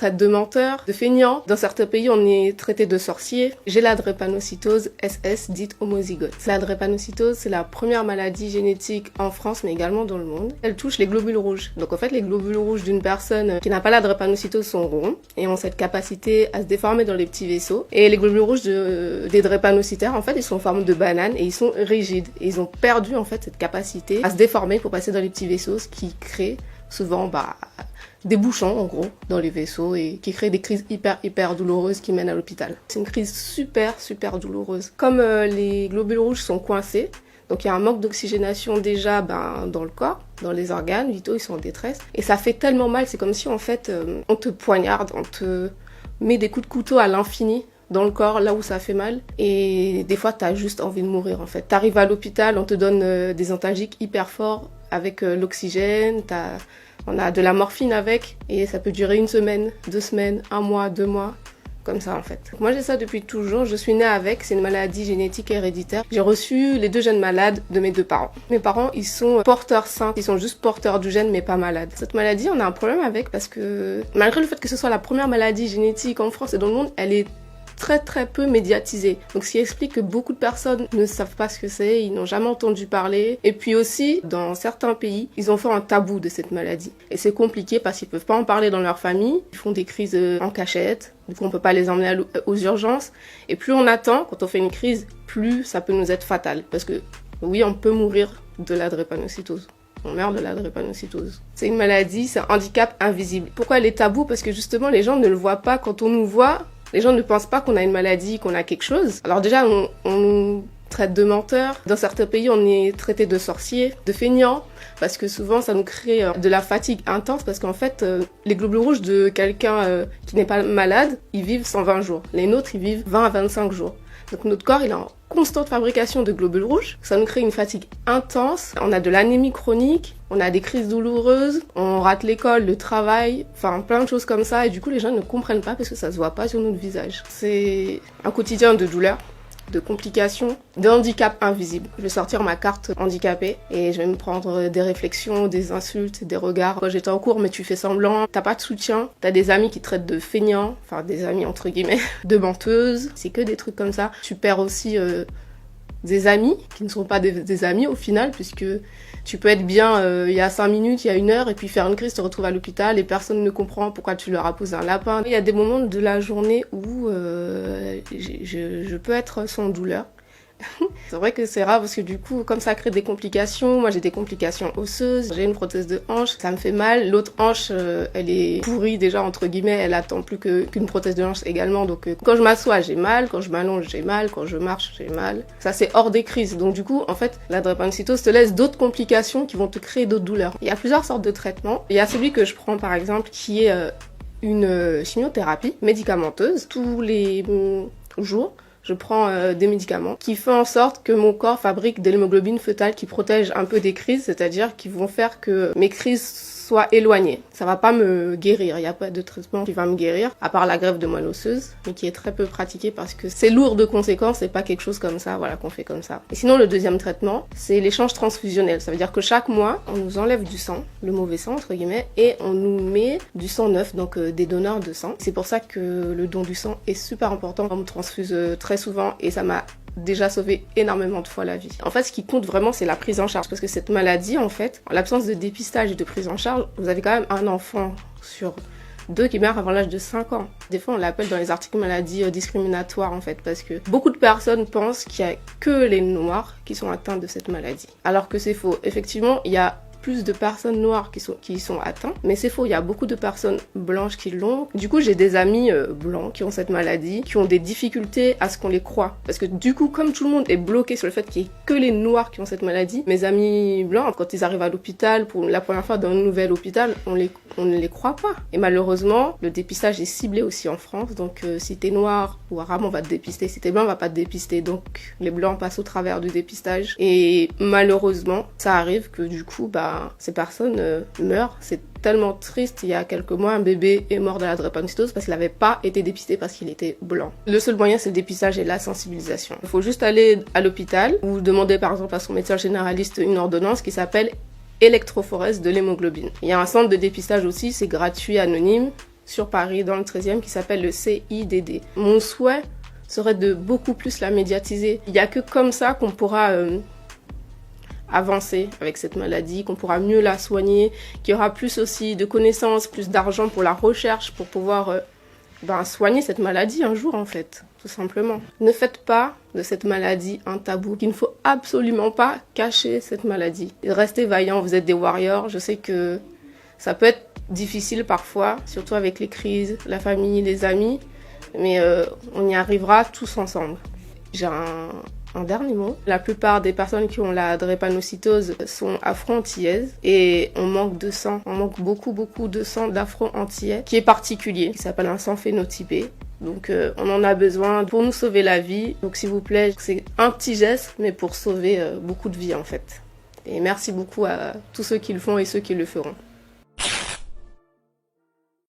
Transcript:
traite de menteur, de feignant. Dans certains pays, on est traité de sorcier. J'ai la drépanocytose SS, dite homozygote. La drépanocytose, c'est la première maladie génétique en France, mais également dans le monde. Elle touche les globules rouges. Donc en fait, les globules rouges d'une personne qui n'a pas la drépanocytose sont ronds et ont cette capacité à se déformer dans les petits vaisseaux. Et les globules rouges des drépanocytaires, en fait, ils sont en forme de banane et ils sont rigides. Et ils ont perdu en fait cette capacité à se déformer pour passer dans les petits vaisseaux, ce qui crée souvent des bouchons en gros dans les vaisseaux et qui crée des crises hyper douloureuses qui mènent à l'hôpital. C'est une crise super douloureuse. Comme les globules rouges sont coincés, donc il y a un manque d'oxygénation déjà dans le corps, dans les organes vitaux, ils sont en détresse. Et ça fait tellement mal, c'est comme si en fait on te poignarde, on te met des coups de couteau à l'infini dans le corps, là où ça fait mal. Et des fois, t'as juste envie de mourir en fait. T'arrives à l'hôpital, on te donne des antalgiques hyper forts avec l'oxygène, on a de la morphine avec, et ça peut durer 1 semaine, 2 semaines, 1 mois, 2 mois, comme ça en fait. Moi j'ai ça depuis toujours, je suis née avec, c'est une maladie génétique et héréditaire. J'ai reçu les 2 gènes malades de mes 2 parents. Mes parents, ils sont porteurs sains, ils sont juste porteurs du gène mais pas malades. Cette maladie, on a un problème avec parce que malgré le fait que ce soit la première maladie génétique en France et dans le monde, elle est très peu médiatisée. Donc ce qui explique que beaucoup de personnes ne savent pas ce que c'est, ils n'ont jamais entendu parler. Et puis aussi, dans certains pays, ils ont fait un tabou de cette maladie. Et c'est compliqué parce qu'ils peuvent pas en parler dans leur famille, ils font des crises en cachette, du coup on peut pas les emmener aux urgences. Et plus on attend, quand on fait une crise, plus ça peut nous être fatal. Parce que oui, on peut mourir de la drépanocytose. On meurt de la drépanocytose. C'est une maladie, c'est un handicap invisible. Pourquoi elle est taboue? Parce que justement, les gens ne le voient pas. Quand on nous voit, les gens ne pensent pas qu'on a une maladie, qu'on a quelque chose. Alors déjà, on nous traite de menteurs. Dans certains pays, on est traité de sorciers, de feignants, parce que souvent, ça nous crée de la fatigue intense, parce qu'en fait, les globules rouges de quelqu'un qui n'est pas malade, ils vivent 120 jours. Les nôtres, ils vivent 20 à 25 jours. Donc notre corps, il est en constante fabrication de globules rouges. Ça nous crée une fatigue intense. On a de l'anémie chronique, on a des crises douloureuses, on rate l'école, le travail, enfin plein de choses comme ça. Et du coup, les gens ne comprennent pas parce que ça se voit pas sur notre visage. C'est un quotidien de douleur, de complications, de handicap invisible. Je vais sortir ma carte handicapée et je vais me prendre des réflexions, des insultes, des regards. Quand j'étais en cours, mais tu fais semblant, t'as pas de soutien, t'as des amis qui te traitent de feignants, enfin des amis entre guillemets, de menteuses, c'est que des trucs comme ça. Tu perds aussi des amis qui ne sont pas des amis au final, puisque tu peux être bien il y a 5 minutes, il y a 1 heure, et puis faire une crise, te retrouves à l'hôpital et personne ne comprend pourquoi tu leur as posé un lapin. Il y a des moments de la journée où je peux être sans douleur. C'est vrai que c'est rare parce que du coup, comme ça crée des complications, moi j'ai des complications osseuses, j'ai une prothèse de hanche, ça me fait mal. L'autre hanche, elle est pourrie déjà entre guillemets, elle attend plus qu'une prothèse de hanche également. Donc quand je m'assois, j'ai mal, quand je m'allonge, j'ai mal, quand je marche, j'ai mal. Ça c'est hors des crises. Donc du coup, en fait, la drépanocytose te laisse d'autres complications qui vont te créer d'autres douleurs. Il y a plusieurs sortes de traitements. Il y a celui que je prends par exemple qui est une chimiothérapie médicamenteuse tous les jours. Je prends des médicaments qui font en sorte que mon corps fabrique de l'hémoglobine fœtale qui protège un peu des crises, c'est-à-dire qui vont faire que mes crises soient éloignées. Ça va pas me guérir, il n'y a pas de traitement qui va me guérir, à part la greffe de moelle osseuse, mais qui est très peu pratiquée parce que c'est lourd de conséquences, c'est pas quelque chose comme ça, voilà, qu'on fait comme ça. Et sinon, le deuxième traitement, c'est l'échange transfusionnel. Ça veut dire que chaque mois, on nous enlève du sang, le mauvais sang, entre guillemets, et on nous met du sang neuf, donc des donneurs de sang. C'est pour ça que le don du sang est super important. On me transfuse très souvent et ça m'a déjà sauvé énormément de fois la vie. En fait, ce qui compte vraiment, c'est la prise en charge. Parce que cette maladie, en fait, en l'absence de dépistage et de prise en charge, vous avez quand même un enfant sur 2 qui meurt avant l'âge de 5 ans. Des fois, on l'appelle dans les articles maladies discriminatoires, en fait, parce que beaucoup de personnes pensent qu'il y a que les Noirs qui sont atteints de cette maladie. Alors que c'est faux. Effectivement, il y a plus de personnes noires qui sont atteintes, mais c'est faux, il y a beaucoup de personnes blanches qui l'ont. Du coup, j'ai des amis blancs qui ont cette maladie, qui ont des difficultés à ce qu'on les croie. Parce que du coup, comme tout le monde est bloqué sur le fait qu'il n'y ait que les noirs qui ont cette maladie, mes amis blancs, quand ils arrivent à l'hôpital, pour la première fois dans un nouvel hôpital, on ne les croit pas. Et malheureusement, le dépistage est ciblé aussi en France, donc si t'es noir ou arabe, on va te dépister. Si t'es blanc, on va pas te dépister. Donc les blancs passent au travers du dépistage. Et malheureusement, ça arrive que du coup, ces personnes meurent. C'est tellement triste. Il y a quelques mois, un bébé est mort de la drépanocytose parce qu'il n'avait pas été dépisté parce qu'il était blanc. Le seul moyen, c'est le dépistage et la sensibilisation. Il faut juste aller à l'hôpital ou demander par exemple à son médecin généraliste une ordonnance qui s'appelle électrophorèse de l'hémoglobine. Il y a un centre de dépistage aussi, c'est gratuit, anonyme. sur Paris, dans le 13e, qui s'appelle le CIDD. Mon souhait serait de beaucoup plus la médiatiser. Il n'y a que comme ça qu'on pourra avancer avec cette maladie, qu'on pourra mieux la soigner, qu'il y aura plus aussi de connaissances, plus d'argent pour la recherche, pour pouvoir soigner cette maladie un jour en fait, tout simplement. Ne faites pas de cette maladie un tabou. Il ne faut absolument pas cacher cette maladie. Restez vaillants, vous êtes des warriors. Je sais que ça peut être difficile parfois, surtout avec les crises, la famille, les amis, mais on y arrivera tous ensemble. J'ai un dernier mot. La plupart des personnes qui ont la drépanocytose sont afro-antillaises et on manque de sang. On manque beaucoup de sang d'afro-antillais qui est particulier, qui s'appelle un sang phénotypé. Donc on en a besoin pour nous sauver la vie. Donc s'il vous plaît, c'est un petit geste, mais pour sauver beaucoup de vies en fait. Et merci beaucoup à tous ceux qui le font et ceux qui le feront.